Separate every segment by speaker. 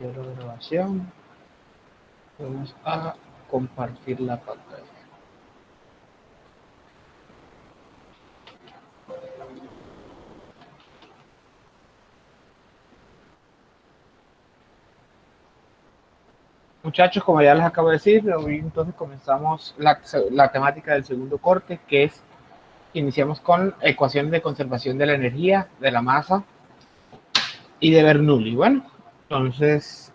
Speaker 1: Cierro grabación. Vamos a compartir la pantalla. Muchachos, como ya les acabo de decir, hoy entonces comenzamos la temática del segundo corte, que es, iniciamos con ecuaciones de conservación de la energía, de la masa y de Bernoulli. Bueno, entonces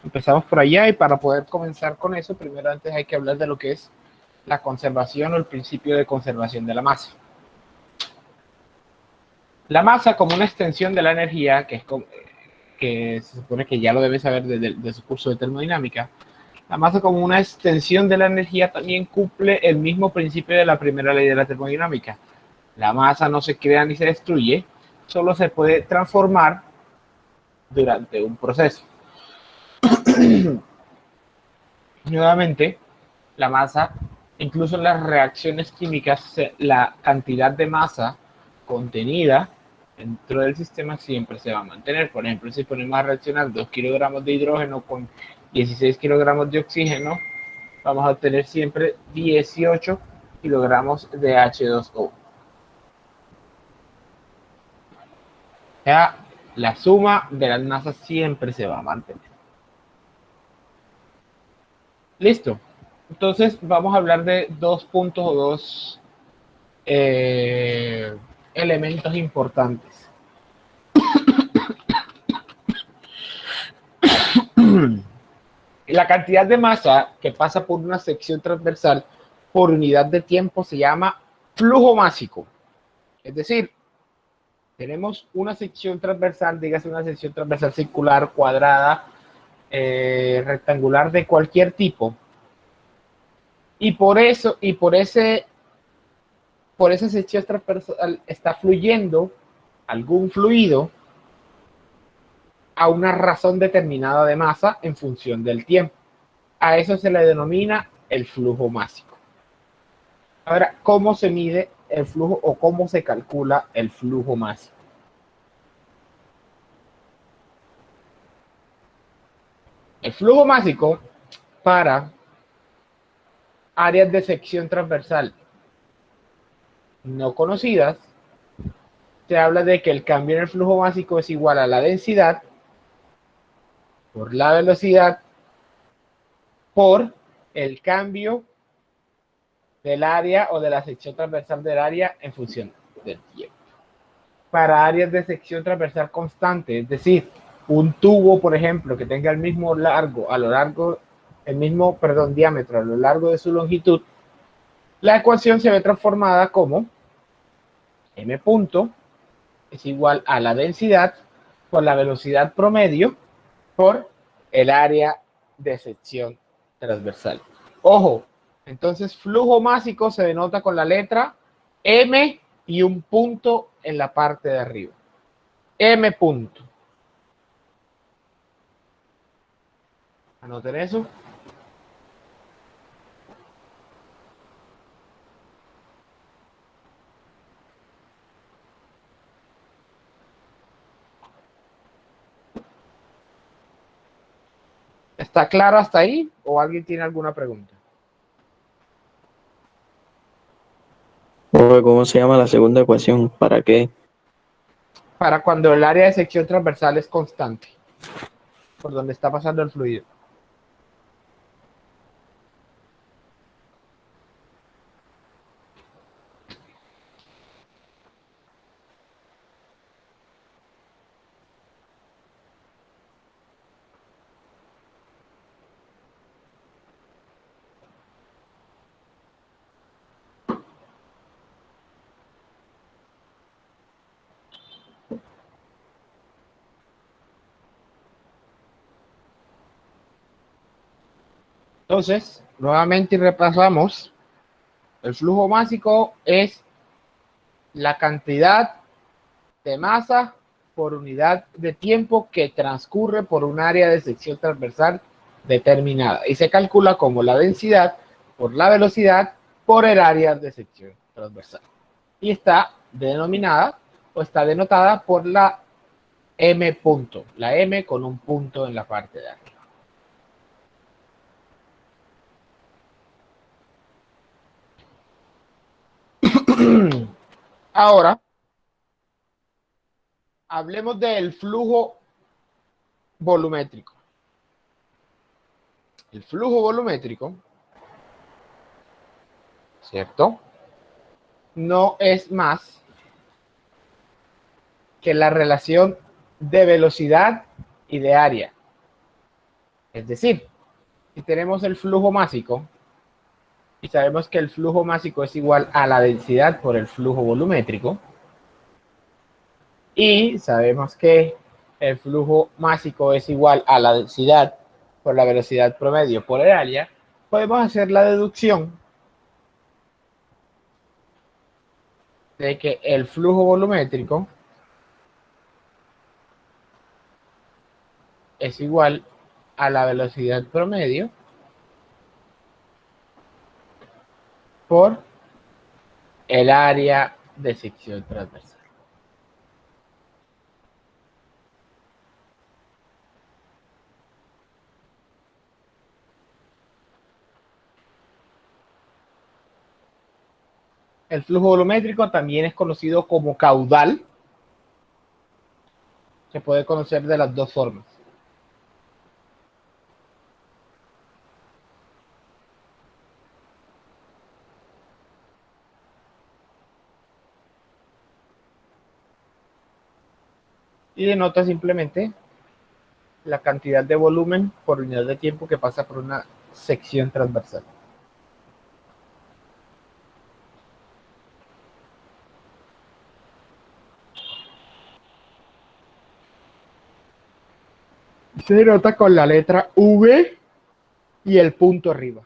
Speaker 1: empezamos por allá, y para poder comenzar con eso, primero antes hay que hablar de lo que es la conservación o el principio de conservación de la masa. La masa como una extensión de la energía, que se supone que ya lo deben saber de su curso de termodinámica, la masa como una extensión de la energía también cumple el mismo principio de la primera ley de la termodinámica. La masa no se crea ni se destruye, solo se puede transformar durante un proceso. Nuevamente, la masa, incluso en las reacciones químicas, la cantidad de masa contenida dentro del sistema siempre se va a mantener. Por ejemplo, si ponemos a reaccionar 2 kilogramos de hidrógeno con 16 kilogramos de oxígeno, vamos a obtener siempre 18 kilogramos de H2O. Ya, la suma de las masas siempre se va a mantener. Listo. Entonces vamos a hablar de dos puntos o dos elementos importantes. La cantidad de masa que pasa por una sección transversal por unidad de tiempo se llama flujo másico. Es decir, tenemos una sección transversal, dígase una sección transversal circular, cuadrada, rectangular, de cualquier tipo. Y por eso, por esa sección transversal está fluyendo algún fluido a una razón determinada de masa en función del tiempo. A eso se le denomina el flujo másico. Ahora, ¿cómo se mide el flujo o cómo se calcula el flujo másico? El flujo másico para áreas de sección transversal no conocidas, se habla de que el cambio en el flujo másico es igual a la densidad por la velocidad por el cambio del área o de la sección transversal del área en función del tiempo. Para áreas de sección transversal constante, es decir, un tubo, por ejemplo, que tenga el mismo largo a lo largo, diámetro a lo largo de su longitud, la ecuación se ve transformada como m punto es igual a la densidad por la velocidad promedio por el área de sección transversal. Ojo, entonces flujo másico se denota con la letra M y un punto en la parte de arriba. M punto. Anoten eso. ¿Está claro hasta ahí o alguien tiene alguna pregunta?
Speaker 2: ¿Cómo se llama la segunda ecuación? ¿Para qué?
Speaker 1: Para cuando el área de sección transversal es constante, por donde está pasando el fluido. Entonces, nuevamente repasamos. El flujo másico es la cantidad de masa por unidad de tiempo que transcurre por un área de sección transversal determinada y se calcula como la densidad por la velocidad por el área de sección transversal y está denominada o está denotada por la M punto, la M con un punto en la parte de arriba. Ahora, hablemos del flujo volumétrico. El flujo volumétrico, ¿cierto? No es más que la relación de velocidad y de área. Es decir, si tenemos el flujo másico y sabemos que el flujo másico es igual a la densidad por el flujo volumétrico, y sabemos que el flujo másico es igual a la densidad por la velocidad promedio por el área, podemos hacer la deducción de que el flujo volumétrico es igual a la velocidad promedio por el área de sección transversal. El flujo volumétrico también es conocido como caudal. Se puede conocer de las dos formas. Y denota simplemente la cantidad de volumen por unidad de tiempo que pasa por una sección transversal. Se denota con la letra V y el punto arriba.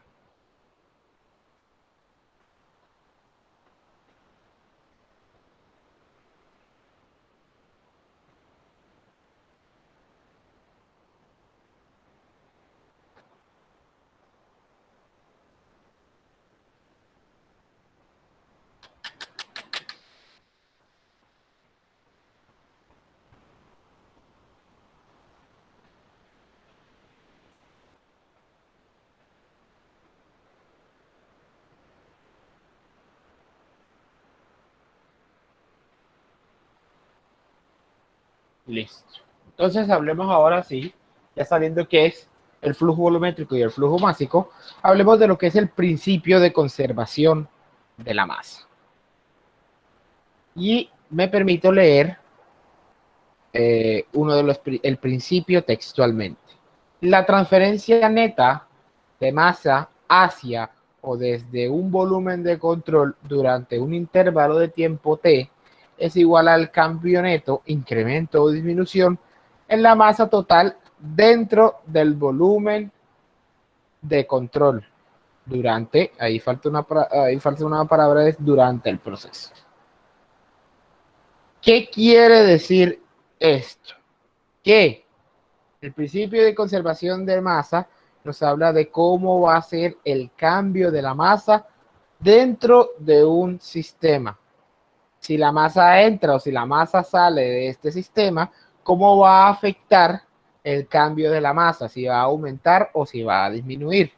Speaker 1: Listo. Entonces hablemos ahora sí, ya sabiendo qué es el flujo volumétrico y el flujo másico, hablemos de lo que es el principio de conservación de la masa. Y me permito leer el principio textualmente. La transferencia neta de masa hacia o desde un volumen de control durante un intervalo de tiempo t es igual al cambio neto, incremento o disminución en la masa total dentro del volumen de control durante, ahí falta una palabra, es durante el proceso. ¿Qué quiere decir esto? Que el principio de conservación de masa nos habla de cómo va a ser el cambio de la masa dentro de un sistema. Si la masa entra o si la masa sale de este sistema, cómo va a afectar el cambio de la masa, si va a aumentar o si va a disminuir.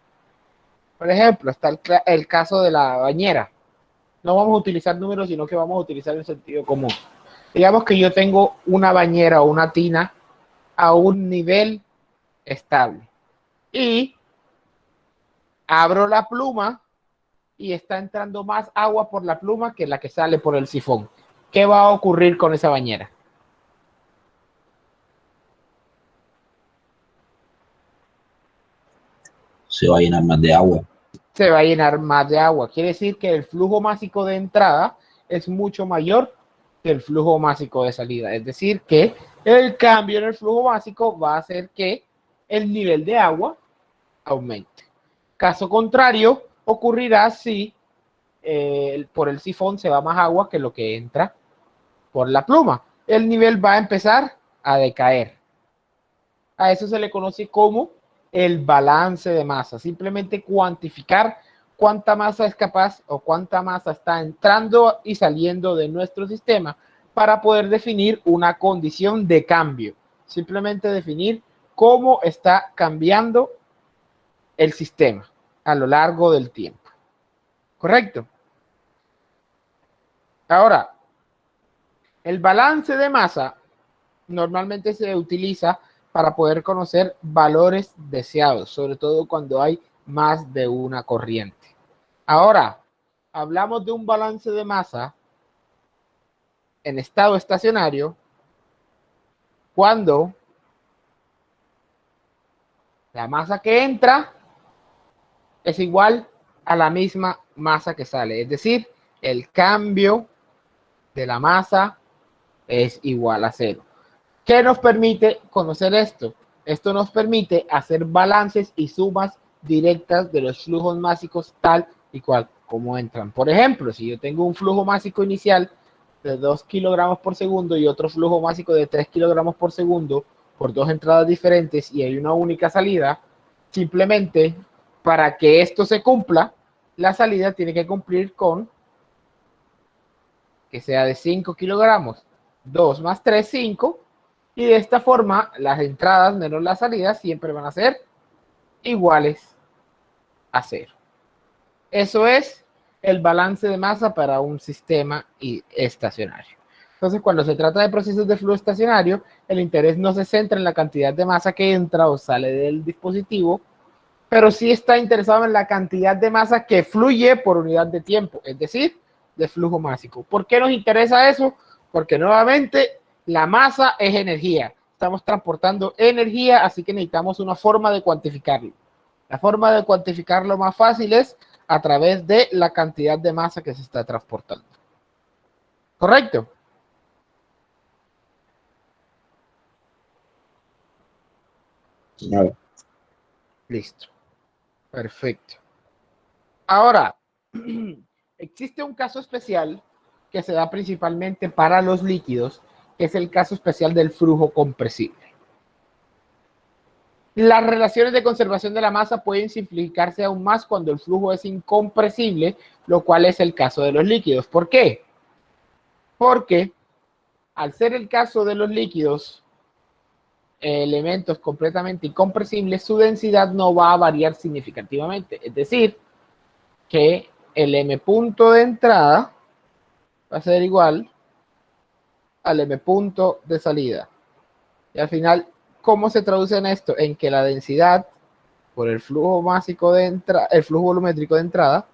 Speaker 1: Por ejemplo, está el caso de la bañera. No vamos a utilizar números, sino que vamos a utilizar el sentido común. Digamos que yo tengo una bañera o una tina a un nivel estable y abro la pluma y está entrando más agua por la pluma que la que sale por el sifón. ¿Qué va a ocurrir con esa bañera?
Speaker 3: Se va a llenar más de agua.
Speaker 1: Se va a llenar más de agua. Quiere decir que el flujo másico de entrada es mucho mayor que el flujo másico de salida. Es decir, que el cambio en el flujo másico va a hacer que el nivel de agua aumente. Caso contrario, ocurrirá si por el sifón se va más agua que lo que entra por la pluma. El nivel va a empezar a decaer. A eso se le conoce como el balance de masa. Simplemente cuantificar cuánta masa es capaz o cuánta masa está entrando y saliendo de nuestro sistema para poder definir una condición de cambio. Simplemente definir cómo está cambiando el sistema a lo largo del tiempo. ¿Correcto? Ahora, el balance de masa normalmente se utiliza para poder conocer valores deseados, sobre todo cuando hay más de una corriente. Ahora, hablamos de un balance de masa en estado estacionario cuando la masa que entra es igual a la misma masa que sale, es decir, el cambio de la masa es igual a cero. ¿Qué nos permite conocer esto? Esto nos permite hacer balances y sumas directas de los flujos másicos tal y cual como entran. Por ejemplo, si yo tengo un flujo másico inicial de 2 kilogramos por segundo y otro flujo másico de 3 kilogramos por segundo por dos entradas diferentes y hay una única salida, simplemente para que esto se cumpla, la salida tiene que cumplir con que sea de 5 kilogramos. 2 más 3, 5. Y de esta forma, las entradas menos las salidas siempre van a ser iguales a 0. Eso es el balance de masa para un sistema estacionario. Entonces, cuando se trata de procesos de flujo estacionario, el interés no se centra en la cantidad de masa que entra o sale del dispositivo, pero sí está interesado en la cantidad de masa que fluye por unidad de tiempo, es decir, de flujo másico. ¿Por qué nos interesa eso? Porque nuevamente la masa es energía. Estamos transportando energía, así que necesitamos una forma de cuantificarlo. La forma de cuantificarlo más fácil es a través de la cantidad de masa que se está transportando. ¿Correcto?
Speaker 3: No.
Speaker 1: Listo. Perfecto. Ahora, existe un caso especial que se da principalmente para los líquidos, que es el caso especial del flujo compresible. Las relaciones de conservación de la masa pueden simplificarse aún más cuando el flujo es incompresible, lo cual es el caso de los líquidos. ¿Por qué? Porque al ser el caso de los líquidos, elementos completamente incompresibles, su densidad no va a variar significativamente. Es decir, que el M punto de entrada va a ser igual al M punto de salida. Y al final, ¿cómo se traduce en esto? En que la densidad por el flujo másico de entrada, el flujo volumétrico de entrada,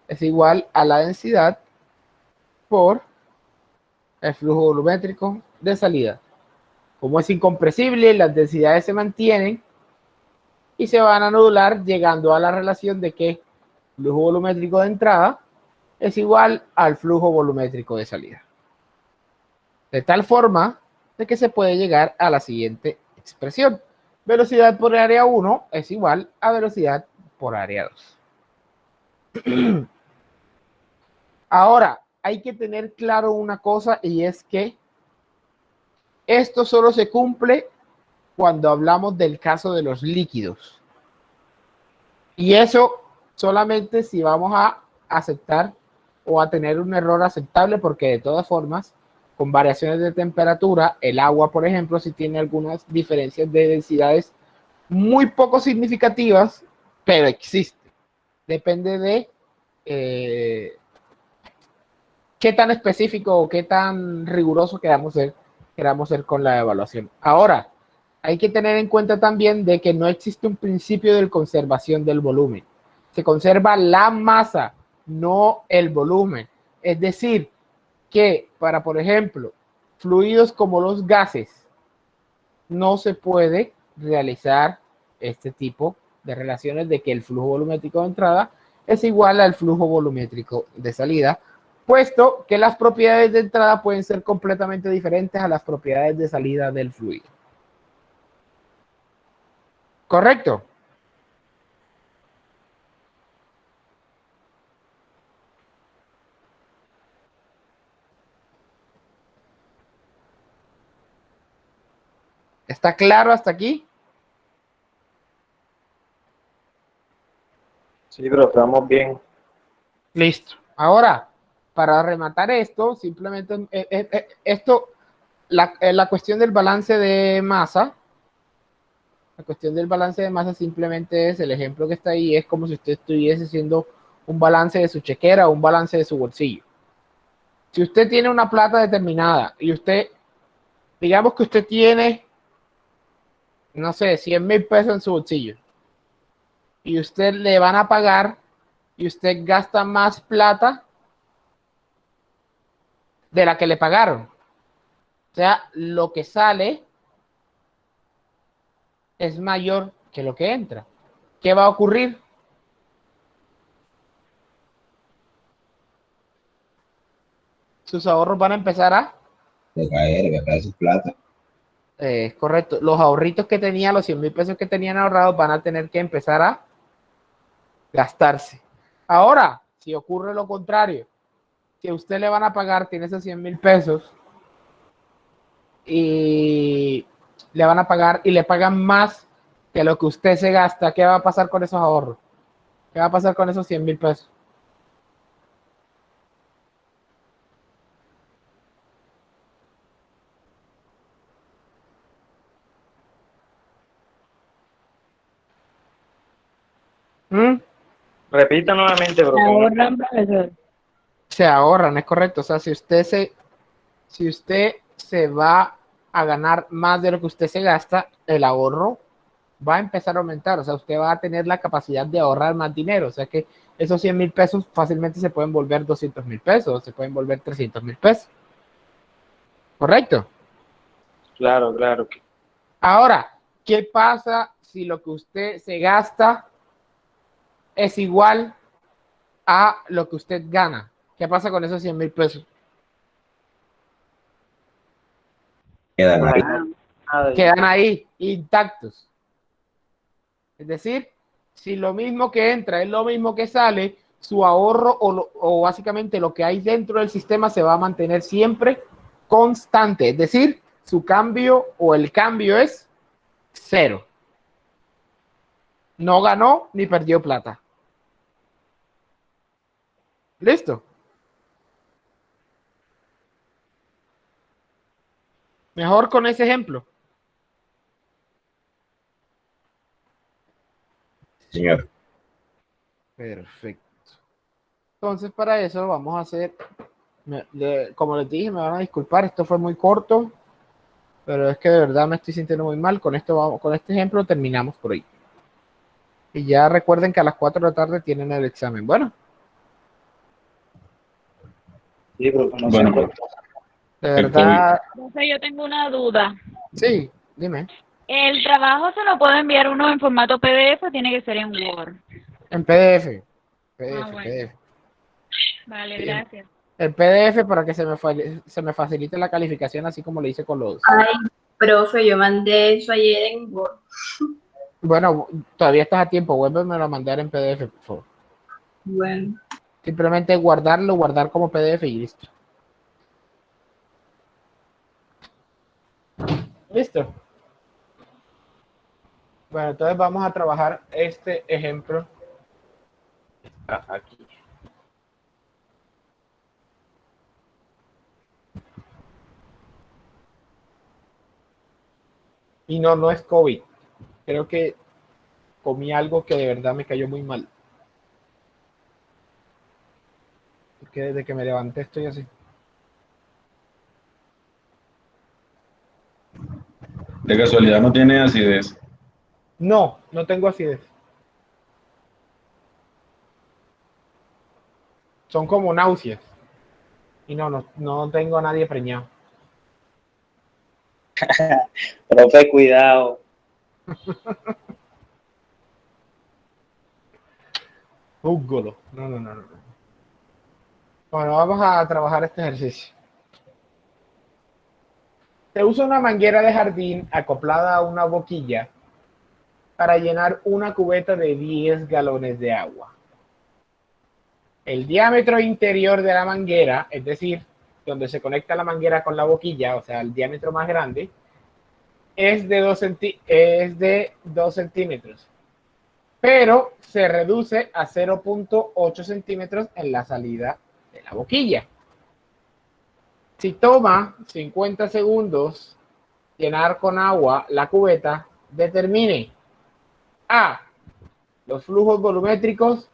Speaker 1: es igual a la densidad por el flujo volumétrico de salida. Como es incompresible, las densidades se mantienen y se van a anular llegando a la relación de que el flujo volumétrico de entrada es igual al flujo volumétrico de salida. De tal forma de que se puede llegar a la siguiente expresión. Velocidad por área 1 es igual a velocidad por área 2. Ahora, hay que tener claro una cosa y es que esto solo se cumple cuando hablamos del caso de los líquidos. Y eso solamente si vamos a aceptar o a tener un error aceptable, porque de todas formas, con variaciones de temperatura, el agua, por ejemplo, si tiene algunas diferencias de densidades muy poco significativas, pero existe. Depende de qué tan específico o qué tan riguroso queramos ser con la evaluación. Ahora, hay que tener en cuenta también de que no existe un principio de conservación del volumen. Se conserva la masa, no el volumen. Es decir, que para, por ejemplo, fluidos como los gases, no se puede realizar este tipo de relaciones de que el flujo volumétrico de entrada es igual al flujo volumétrico de salida, puesto que las propiedades de entrada pueden ser completamente diferentes a las propiedades de salida del fluido. ¿Correcto? ¿Está claro hasta aquí?
Speaker 2: Sí, pero estamos bien.
Speaker 1: Listo. Ahora, para rematar esto, simplemente la cuestión del balance de masa. La cuestión del balance de masa simplemente es el ejemplo que está ahí, es como si usted estuviese haciendo un balance de su chequera o un balance de su bolsillo. Si usted tiene una plata determinada y usted, digamos que usted tiene, no sé, 100,000 pesos en su bolsillo y usted le van a pagar y usted gasta más plata de la que le pagaron. O sea, lo que sale es mayor que lo que entra. ¿Qué va a ocurrir? Sus ahorros van a empezar a...
Speaker 3: De caer, gastar su plata.
Speaker 1: Correcto. Los ahorritos que tenía, los 100,000 pesos que tenían ahorrados, van a tener que empezar a gastarse. Ahora, si ocurre lo contrario, que usted le van a pagar, tiene esos 100,000 pesos y le van a pagar y le pagan más que lo que usted se gasta, ¿qué va a pasar con esos ahorros? ¿Qué va a pasar con esos 100,000 pesos? ¿Mm?
Speaker 2: Repita nuevamente, bro.
Speaker 4: Ahorran, profesor.
Speaker 1: Se ahorran, es correcto. O sea, si usted se va a ganar más de lo que usted se gasta, el ahorro va a empezar a aumentar. O sea, usted va a tener la capacidad de ahorrar más dinero. O sea que esos 100,000 pesos fácilmente se pueden volver 200,000 pesos, se pueden volver 300,000 pesos. ¿Correcto?
Speaker 2: Claro, claro.
Speaker 1: Ahora, ¿qué pasa si lo que usted se gasta es igual a lo que usted gana? ¿Qué pasa con esos 100,000 pesos?
Speaker 3: Quedan ahí.
Speaker 1: Quedan ahí intactos. Es decir, si lo mismo que entra es lo mismo que sale, su ahorro o básicamente lo que hay dentro del sistema se va a mantener siempre constante. Es decir, su cambio o el cambio es cero. No ganó ni perdió plata. ¿Listo? Mejor con ese ejemplo.
Speaker 3: Señor.
Speaker 1: Perfecto. Entonces, para eso vamos a hacer, como les dije, me van a disculpar, esto fue muy corto, pero es que de verdad me estoy sintiendo muy mal. Con esto vamos, con este ejemplo terminamos por ahí. Y ya recuerden que a las 4 de la tarde tienen el examen. Bueno,
Speaker 2: Sí, bro, no
Speaker 3: Bueno,
Speaker 2: sé.
Speaker 1: de verdad,
Speaker 4: Profe, yo tengo una duda.
Speaker 1: sí, dime.
Speaker 4: ¿El trabajo se lo puedo enviar uno en formato PDF o tiene que ser en Word?
Speaker 1: En PDF. PDF,
Speaker 4: Ah, bueno.
Speaker 1: PDF.
Speaker 4: Vale,
Speaker 1: Bien.
Speaker 4: gracias.
Speaker 1: El PDF para que se me facilite la calificación, así como le hice con los...
Speaker 5: Ay, profe, yo mandé eso ayer en Word.
Speaker 1: Bueno, todavía estás a tiempo, vuélveme a mandar en PDF, por favor.
Speaker 5: Bueno,
Speaker 1: Simplemente guardarlo, guardar como PDF y listo. Listo. Bueno, entonces vamos a trabajar este ejemplo. Aquí. Y no, no es COVID. Creo que comí algo que de verdad me cayó muy mal. Porque desde que me levanté estoy así.
Speaker 6: De casualidad no tiene acidez.
Speaker 1: No, no tengo acidez. Son como náuseas. Y no tengo a nadie preñado.
Speaker 2: Profe, cuidado.
Speaker 1: Júzgolo. No. Bueno, vamos a trabajar este ejercicio. Se usa una manguera de jardín acoplada a una boquilla para llenar una cubeta de 10 galones de agua. El diámetro interior de la manguera, es decir, donde se conecta la manguera con la boquilla, o sea, el diámetro más grande, es de 2 centímetros, pero se reduce a 0.8 centímetros en la salida del la boquilla. Si toma 50 segundos llenar con agua la cubeta, determine A, los flujos volumétricos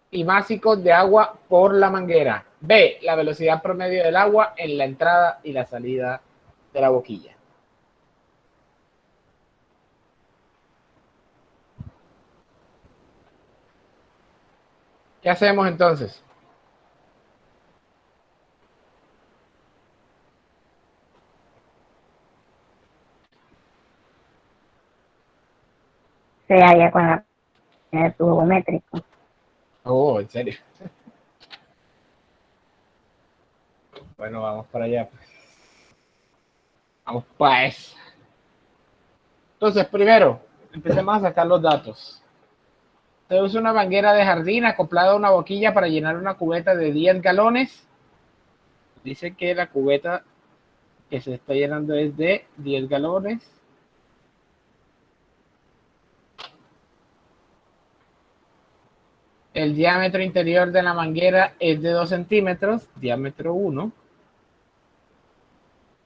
Speaker 1: y másicos de agua por la manguera. B, la velocidad promedio del agua en la entrada y la salida de la boquilla. ¿Qué hacemos entonces?
Speaker 7: Se halla con el flujo métrico.
Speaker 1: Oh, ¿en serio? Bueno, vamos para allá. Vamos pues. Entonces, primero, empecemos a sacar los datos. Se usa una manguera de jardín acoplada a una boquilla para llenar una cubeta de 10 galones. Dice que la cubeta que se está llenando es de 10 galones. El diámetro interior de la manguera es de 2 centímetros, diámetro 1.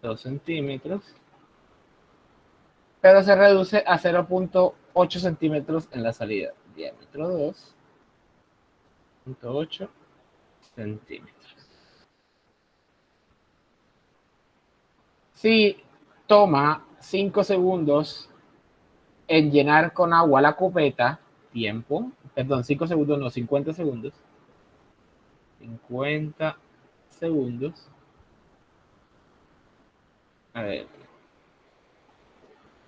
Speaker 1: 2 centímetros. Pero se reduce a 0.8 centímetros en la salida. Diámetro 2. 0.8 centímetros. Si toma 5 segundos en llenar con agua la cubeta, tiempo, perdón, 5 segundos, no, 50 segundos. 50 segundos. A ver.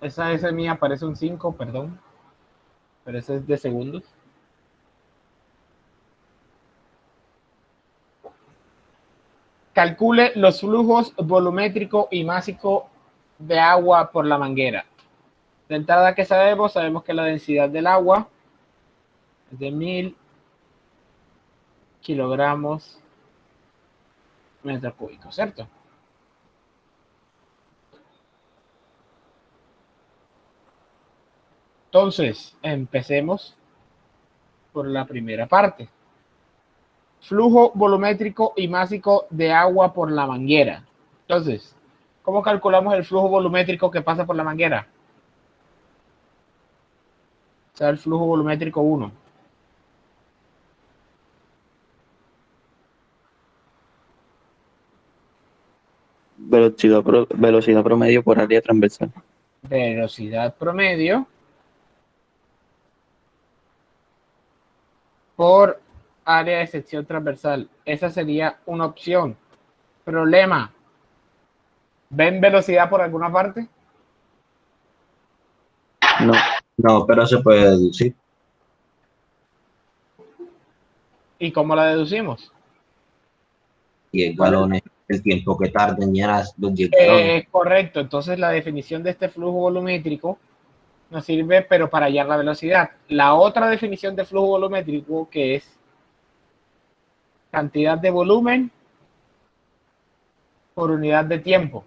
Speaker 1: Esa S mía aparece un 5, perdón. Pero ese es de segundos. Calcule los flujos volumétrico y másico de agua por la manguera. De entrada, que sabemos que la densidad del agua es de 1000 kilogramos metro cúbico, ¿cierto? Entonces, empecemos por la primera parte. Flujo volumétrico y másico de agua por la manguera. Entonces, ¿cómo calculamos el flujo volumétrico que pasa por la manguera? O sea, el flujo volumétrico 1.
Speaker 2: Velocidad promedio por área transversal.
Speaker 1: Velocidad promedio por área de sección transversal. Esa sería una opción. Problema. ¿Ven velocidad por alguna parte?
Speaker 2: No.
Speaker 3: No, pero se puede deducir.
Speaker 1: ¿Y cómo la deducimos?
Speaker 3: 10 galones, el tiempo que tarda en llenar los 10 galones.
Speaker 1: Correcto. Entonces la definición de este flujo volumétrico nos sirve, pero para hallar la velocidad. La otra definición de flujo volumétrico, que es cantidad de volumen por unidad de tiempo,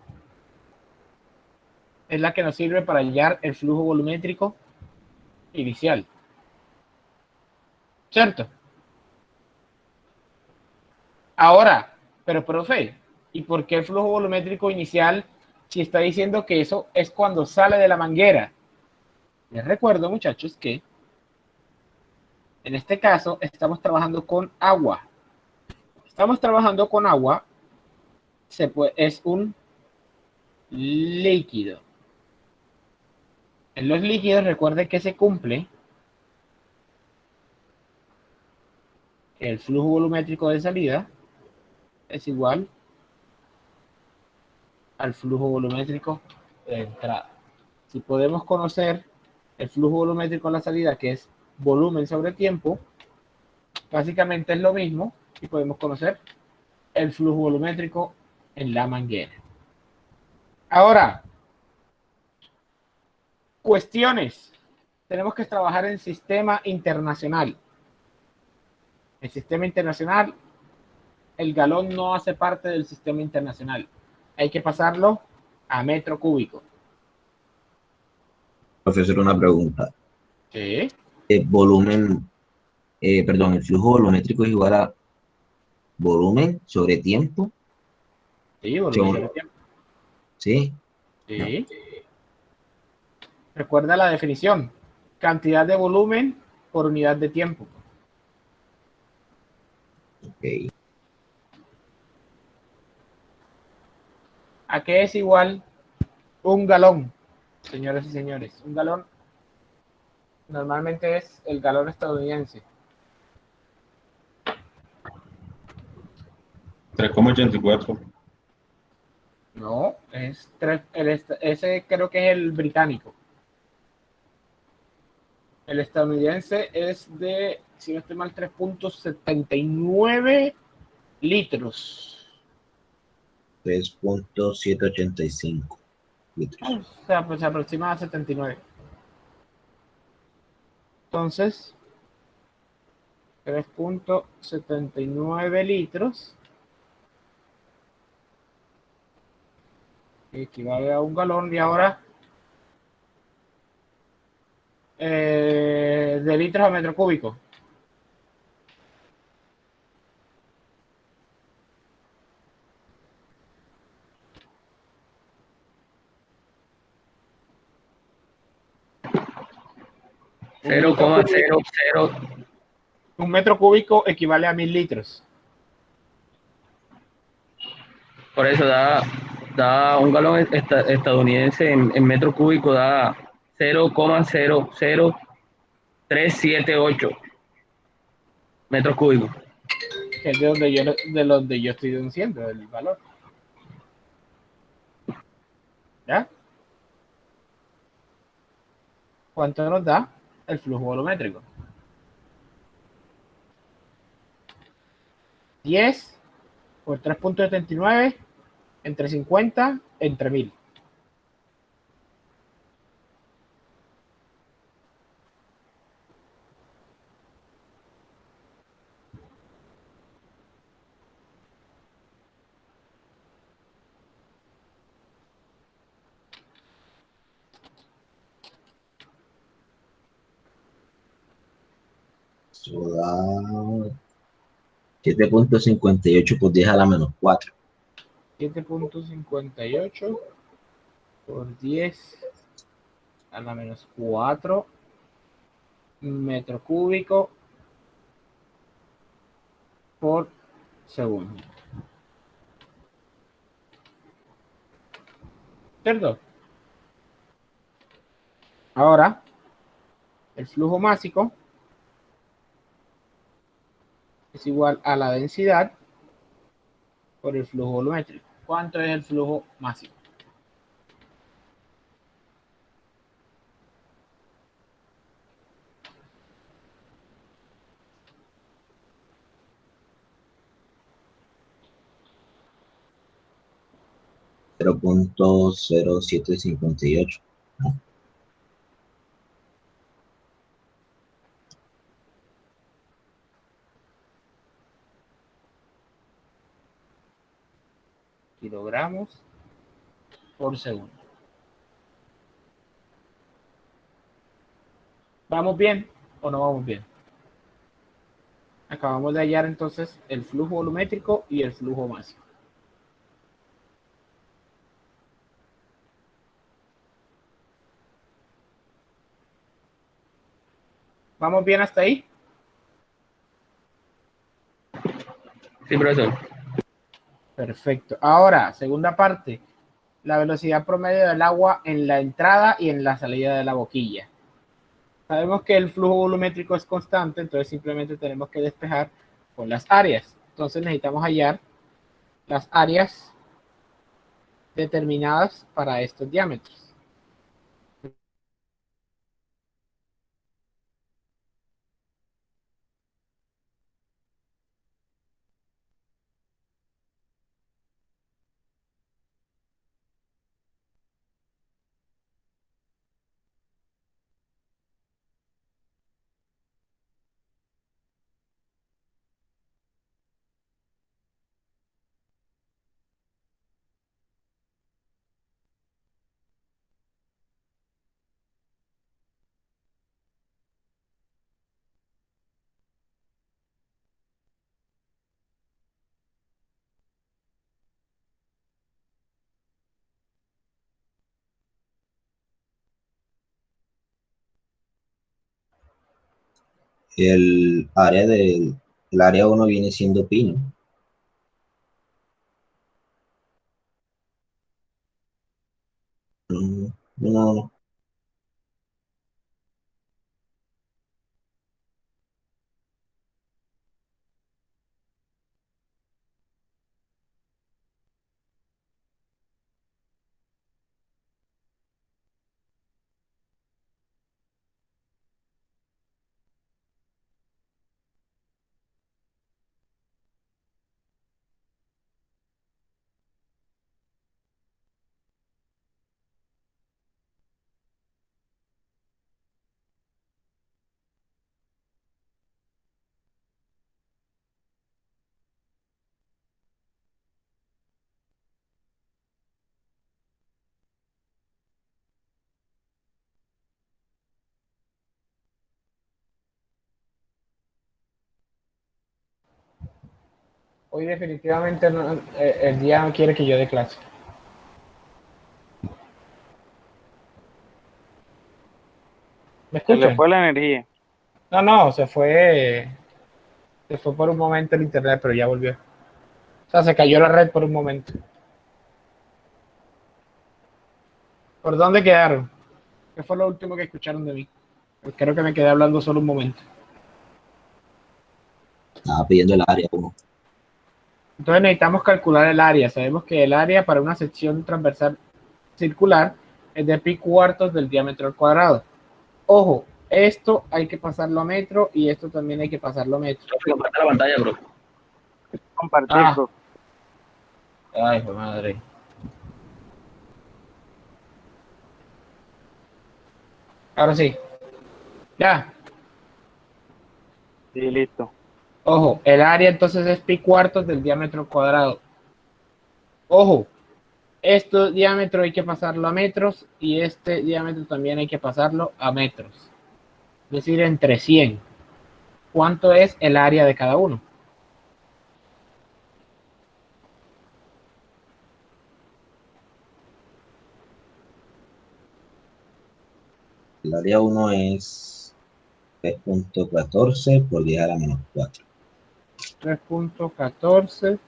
Speaker 1: es la que nos sirve para hallar el flujo volumétrico inicial. ¿Cierto? Ahora, pero profe, ¿y por qué el flujo volumétrico inicial si está diciendo que eso es cuando sale de la manguera? Les recuerdo, muchachos, que en este caso estamos trabajando con agua. Estamos trabajando con agua, es un líquido. En los líquidos, recuerden que se cumple el flujo volumétrico de salida es igual al flujo volumétrico de entrada. Si podemos conocer el flujo volumétrico de la salida, que es volumen sobre tiempo, básicamente es lo mismo y podemos conocer el flujo volumétrico en la manguera. Ahora, cuestiones. Tenemos que trabajar en sistema internacional. El sistema internacional, el galón no hace parte del sistema internacional. Hay que pasarlo a metro cúbico.
Speaker 3: Profesor, una pregunta.
Speaker 1: Sí.
Speaker 3: El volumen, perdón, el flujo volumétrico es igual a volumen sobre tiempo,
Speaker 1: Sí, volumen
Speaker 3: Según-
Speaker 1: sobre tiempo.
Speaker 3: ¿sí?
Speaker 1: Sí. Recuerda la definición. Cantidad de volumen por unidad de tiempo.
Speaker 3: Ok.
Speaker 1: ¿A qué es igual un galón? Señoras y señores, un galón normalmente es el galón estadounidense.
Speaker 6: 3,84.
Speaker 1: No, ese creo que es el británico. El estadounidense es de, si no estoy mal, 3,79 litros.
Speaker 3: 3,785 litros.
Speaker 1: O sea, pues se aproxima a 79. Entonces, 3,79 litros equivale a un galón. Y ahora, de litros a metro cúbico. Un metro cúbico,
Speaker 2: 0,00.
Speaker 1: un metro cúbico equivale a 1000 litros.
Speaker 2: Por eso da un galón estadounidense en metro cúbico, da 0,00378 metros cúbicos.
Speaker 1: Que es de donde yo estoy deduciendo el valor. ¿Ya? ¿Cuánto nos da el flujo volumétrico? 10 por 3,79 entre 50 entre 1000.
Speaker 3: Eso da 7,58 por 10 a la menos 4.
Speaker 1: 7,58 por 10 a la menos 4 metro cúbico por segundo. ¿Cierto? Ahora, el flujo másico es igual a la densidad por el flujo volumétrico. ¿Cuánto es el flujo másico?
Speaker 3: Cero punto cero siete cincuenta y ocho.
Speaker 1: Kilogramos por segundo. ¿Vamos bien o no vamos bien? Acabamos de hallar entonces el flujo volumétrico y el flujo másico. ¿Vamos bien hasta ahí?
Speaker 2: Sí, profesor.
Speaker 1: Perfecto. Ahora, segunda parte, la velocidad promedio del agua en la entrada y en la salida de la boquilla. Sabemos que el flujo volumétrico es constante, entonces simplemente tenemos que despejar con las áreas. Entonces necesitamos hallar las áreas determinadas para estos diámetros.
Speaker 3: El área 1 viene siendo pi, ¿no? No,
Speaker 1: Hoy definitivamente el día no quiere que yo dé clase. ¿Me
Speaker 8: Se le
Speaker 1: escuchan?
Speaker 8: fue la energía.
Speaker 1: No, se fue por un momento el internet, pero ya volvió. O sea, se cayó la red por un momento. ¿Por dónde quedaron? ¿Qué fue lo último que escucharon de mí? Pues creo que me quedé hablando solo un momento.
Speaker 3: estaba pidiendo el área 1.
Speaker 1: Entonces necesitamos calcular el área. Sabemos que el área para una sección transversal circular es de pi cuartos del diámetro al cuadrado. Ojo, esto hay que pasarlo a metro y esto también hay que pasarlo a metro.
Speaker 2: Comparte la pantalla, bro.
Speaker 8: Compartir,
Speaker 1: Ah.
Speaker 8: profe.
Speaker 1: Ay, hijo de madre. Ahora sí. Ya.
Speaker 8: Sí, listo.
Speaker 1: Ojo, el área entonces es pi cuartos del diámetro cuadrado. Ojo, este diámetro hay que pasarlo a metros y este diámetro también hay que pasarlo a metros. Es decir, entre 100. ¿Cuánto es el área de cada uno?
Speaker 3: El área 1 es 3.14 por 10 a la menos 4.
Speaker 1: 3.14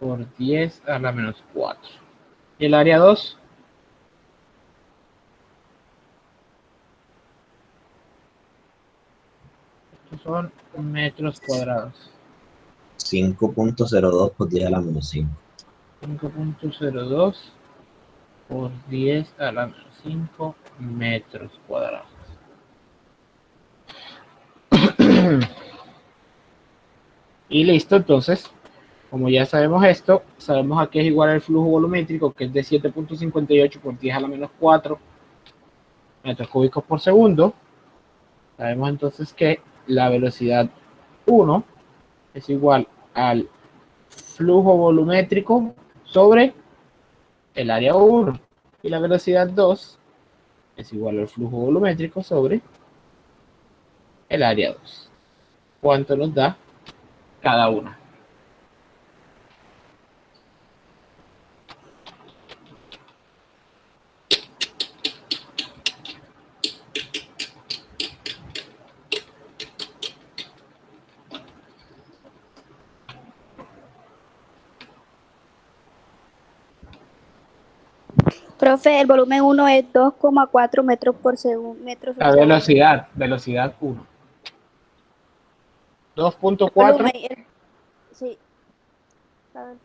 Speaker 1: por 10 a la menos 4. ¿Y el área 2? Estos son metros cuadrados.
Speaker 3: 5.02 por 10 a la menos 5.
Speaker 1: 5.02 por 10 a la menos 5 metros cuadrados. Y listo, entonces, como ya sabemos esto, sabemos a qué es igual el flujo volumétrico, que es de 7.58 por 10 a la menos 4 metros cúbicos por segundo. Sabemos entonces que la velocidad 1 es igual al flujo volumétrico sobre el área 1. Y la velocidad 2 es igual al flujo volumétrico sobre el área 2. ¿Cuánto nos da cada una?
Speaker 9: Profe, el volumen 1 es 2,4 metros por segundo.
Speaker 1: La velocidad 1. 2.4
Speaker 9: Volumen, sí. A ver.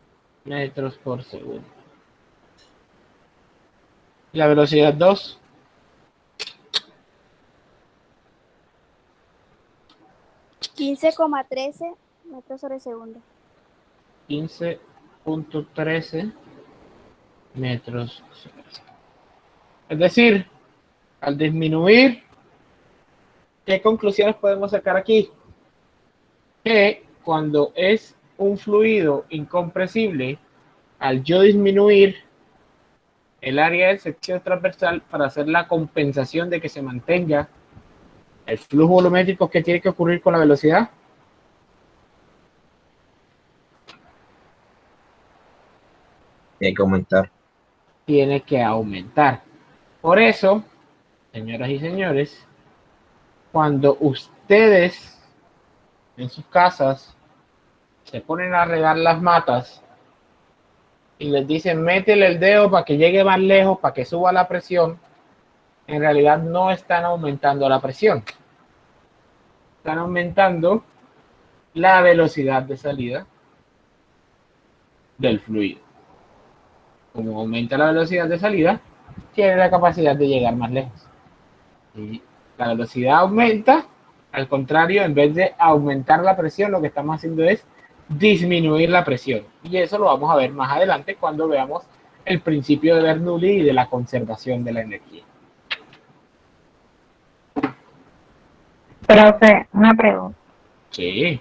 Speaker 1: metros por segundo. Y la velocidad 2.
Speaker 9: 15,13 metros sobre segundo.
Speaker 1: 15.13 metros sobre segundo. Es decir, al disminuir, ¿qué conclusiones podemos sacar aquí? Que cuando es un fluido incompresible, al yo disminuir el área de sección transversal para hacer la compensación de que se mantenga el flujo volumétrico, que tiene que ocurrir con la velocidad.
Speaker 3: Hay que aumentar.
Speaker 1: Tiene que aumentar. Por eso, señoras y señores, cuando ustedes en sus casas se ponen a regar las matas y les dicen métele el dedo para que llegue más lejos, para que suba la presión, en realidad no están aumentando la presión. Están aumentando la velocidad de salida del fluido. Como aumenta la velocidad de salida, tiene la capacidad de llegar más lejos. Y la velocidad aumenta, al contrario, en vez de aumentar la presión, lo que estamos haciendo es disminuir la presión. Y eso lo vamos a ver más adelante cuando veamos el principio de Bernoulli y de la conservación de la energía.
Speaker 7: Profe, una pregunta.
Speaker 1: Sí.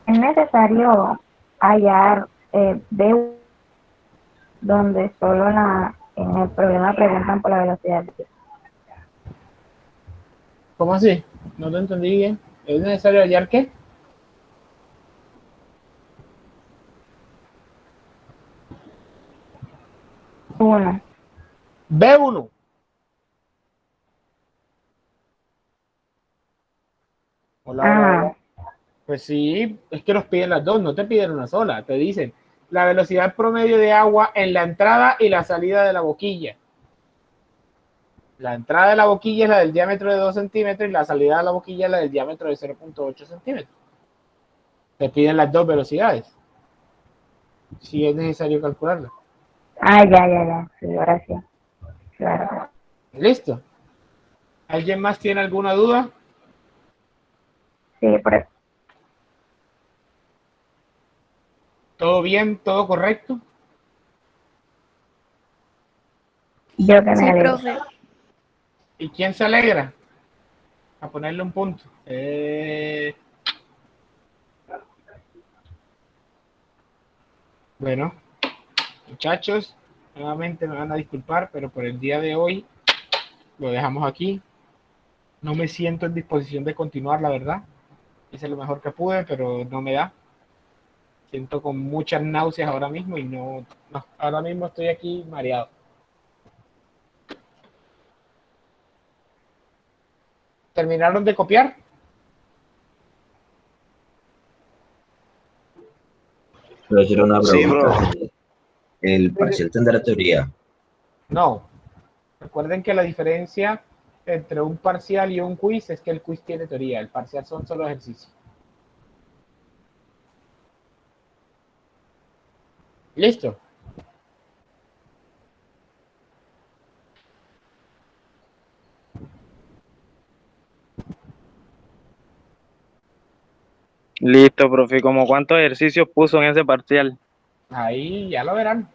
Speaker 7: ¿Es necesario hallar B donde solo en el problema preguntan por la velocidad?
Speaker 1: ¿Cómo así? No te entendí bien. ¿Es necesario hallar qué?
Speaker 7: Uno.
Speaker 1: B1. Hola, hola, hola. Pues sí, es que nos piden las dos, no te piden una sola. Te dicen la velocidad promedio de agua en la entrada y la salida de la boquilla. La entrada de la boquilla es la del diámetro de 2 centímetros y la salida de la boquilla es la del diámetro de 0.8 centímetros. Te piden las dos velocidades. Si es necesario calcularla.
Speaker 7: Ya. Sí, ahora sí. Claro.
Speaker 1: ¿Listo? ¿Alguien más tiene alguna duda?
Speaker 7: Sí, pero
Speaker 1: ¿Todo bien? ¿Todo correcto?
Speaker 7: yo que me
Speaker 9: Sí,
Speaker 7: alegro.
Speaker 9: profe.
Speaker 1: ¿Y quién se alegra? A ponerle un punto. Bueno, muchachos, nuevamente me van a disculpar, pero por el día de hoy lo dejamos aquí. No me siento en disposición de continuar, la verdad. Hice lo mejor que pude, pero no me da. Siento con muchas náuseas ahora mismo y no, ahora mismo estoy aquí mareado. ¿Terminaron de copiar?
Speaker 3: Pero hacer una
Speaker 8: Sí,
Speaker 3: pregunta. ¿El parcial tendrá teoría?
Speaker 1: No. Recuerden que la diferencia entre un parcial y un quiz es que el quiz tiene teoría, el parcial son solo ejercicios. ¿Listo?
Speaker 8: Listo, profe. ¿Cómo cuántos ejercicios puso en ese parcial?
Speaker 1: Ahí ya lo verán.